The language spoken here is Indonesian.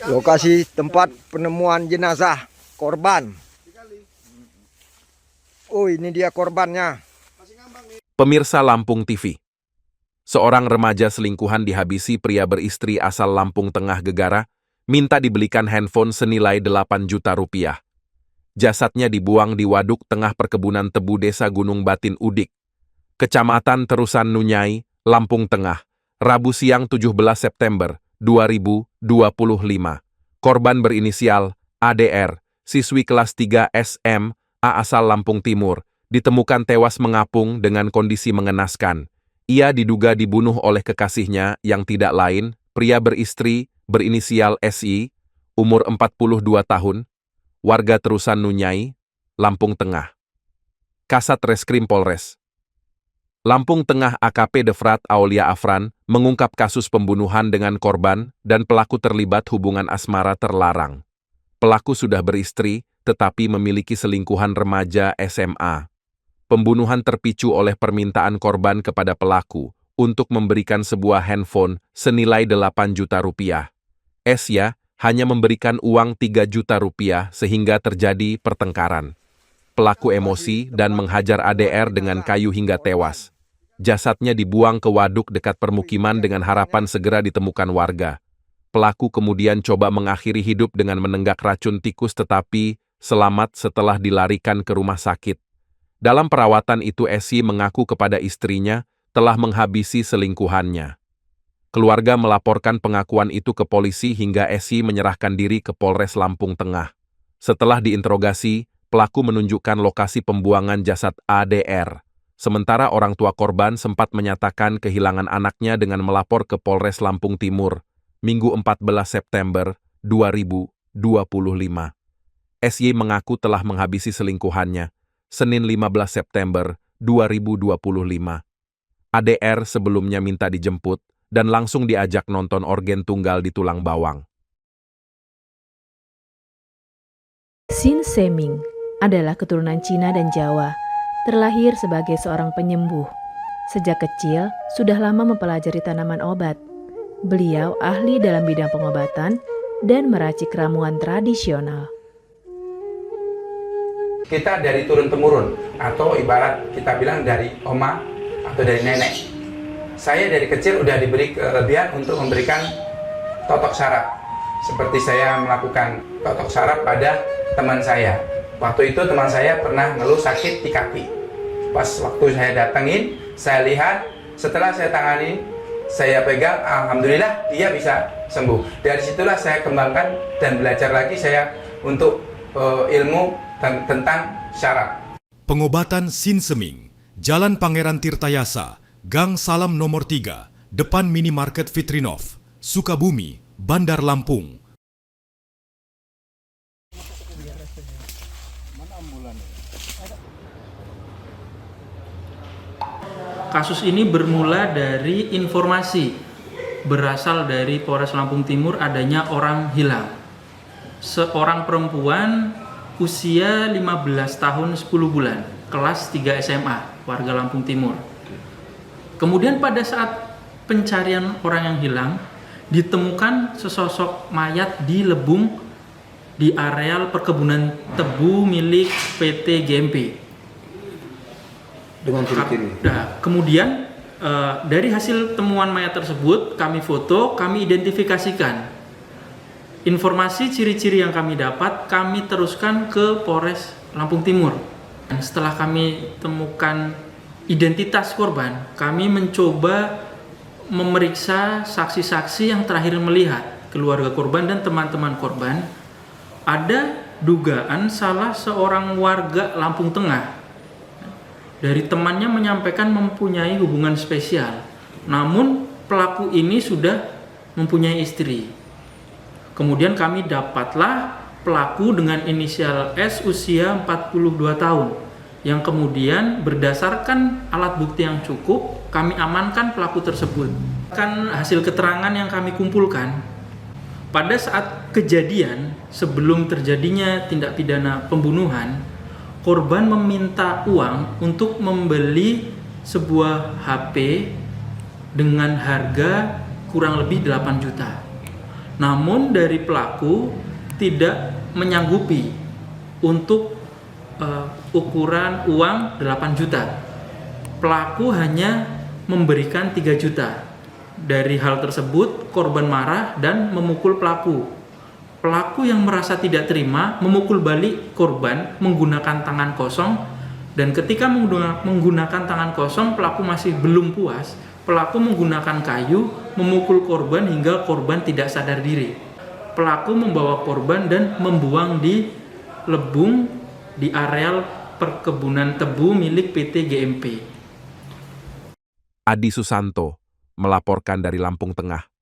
Lokasi tempat penemuan jenazah korban. Oh, ini dia korbannya. Pemirsa Lampung TV. Seorang remaja selingkuhan dihabisi pria beristri asal Lampung Tengah Gegara, minta dibelikan handphone senilai 8 juta rupiah. Jasadnya dibuang di waduk tengah perkebunan tebu Desa Gunung Batin Udik, Kecamatan Terusan Nunyai, Lampung Tengah, Rabu siang 17 September 2025. Korban berinisial ADR, siswi kelas 3 SMA asal Lampung Timur, ditemukan tewas mengapung dengan kondisi mengenaskan. Ia diduga dibunuh oleh kekasihnya yang tidak lain, pria beristri berinisial SI, umur 42 tahun, warga Terusan Nunyai, Lampung Tengah. Kasat Reskrim Polres Lampung Tengah AKP Defrat Aulia Afran mengungkap kasus pembunuhan dengan korban dan pelaku terlibat hubungan asmara terlarang. Pelaku sudah beristri, tetapi memiliki selingkuhan remaja SMA. Pembunuhan terpicu oleh permintaan korban kepada pelaku untuk memberikan sebuah handphone senilai 8 juta rupiah. Esya hanya memberikan uang 3 juta rupiah sehingga terjadi pertengkaran. Pelaku emosi dan menghajar ADR dengan kayu hingga tewas. Jasadnya dibuang ke waduk dekat permukiman dengan harapan segera ditemukan warga. Pelaku kemudian coba mengakhiri hidup dengan menenggak racun tikus tetapi selamat setelah dilarikan ke rumah sakit. Dalam perawatan itu Esi mengaku kepada istrinya telah menghabisi selingkuhannya. Keluarga melaporkan pengakuan itu ke polisi hingga Esi menyerahkan diri ke Polres Lampung Tengah. Setelah diinterogasi, pelaku menunjukkan lokasi pembuangan jasad ADR. Sementara orang tua korban sempat menyatakan kehilangan anaknya dengan melapor ke Polres Lampung Timur, Minggu 14 September 2025. SY mengaku telah menghabisi selingkuhannya, Senin 15 September 2025. ADR sebelumnya minta dijemput dan langsung diajak nonton orgen tunggal di Tulang Bawang. Sin Seming adalah keturunan Cina dan Jawa. Terlahir sebagai seorang penyembuh. Sejak kecil, sudah lama mempelajari tanaman obat. Beliau ahli dalam bidang pengobatan dan meracik ramuan tradisional. Kita dari turun-temurun, atau ibarat kita bilang dari oma atau dari nenek. Saya dari kecil udah diberi kelebihan untuk memberikan totok saraf. Seperti saya melakukan totok saraf pada teman saya. Waktu itu teman saya pernah ngeluh sakit di kaki. Pas waktu saya datengin, saya lihat, setelah saya tangani, saya pegang, alhamdulillah dia bisa sembuh. Dari situlah saya kembangkan dan belajar lagi saya untuk ilmu tentang syaraf. Pengobatan Sin Seming, Jalan Pangeran Tirtayasa, Gang Salam nomor 3, depan Minimarket Fitrinov, Sukabumi, Bandar Lampung. Kasus ini bermula dari informasi berasal dari Polres Lampung Timur adanya orang hilang. Seorang perempuan usia 15 tahun 10 bulan, kelas 3 SMA, warga Lampung Timur. Kemudian pada saat pencarian orang yang hilang, ditemukan sesosok mayat di lebung di areal perkebunan tebu milik PT GMP. Dengan ciri-ciri. Nah, kemudian dari hasil temuan mayat tersebut kami foto, kami identifikasikan. Informasi ciri-ciri yang kami dapat kami teruskan ke Polres Lampung Timur. Dan setelah kami temukan identitas korban, kami mencoba memeriksa saksi-saksi yang terakhir melihat, keluarga korban dan teman-teman korban. Ada dugaan salah seorang warga Lampung Tengah dari temannya menyampaikan mempunyai hubungan spesial. Namun pelaku ini sudah mempunyai istri. Kemudian kami dapatlah pelaku dengan inisial S usia 42 tahun. Yang kemudian berdasarkan alat bukti yang cukup, kami amankan pelaku tersebut. Kan hasil keterangan yang kami kumpulkan, pada saat kejadian sebelum terjadinya tindak pidana pembunuhan, korban meminta uang untuk membeli sebuah HP dengan harga kurang lebih 8 juta. Namun dari pelaku tidak menyanggupi untuk ukuran uang 8 juta. Pelaku hanya memberikan 3 juta. Dari hal tersebut, korban marah dan memukul pelaku. Pelaku yang merasa tidak terima memukul balik korban menggunakan tangan kosong, dan ketika menggunakan tangan kosong pelaku masih belum puas. Pelaku menggunakan kayu memukul korban hingga korban tidak sadar diri. Pelaku membawa korban dan membuang di lebung di areal perkebunan tebu milik PT GMP. Adi Susanto melaporkan dari Lampung Tengah.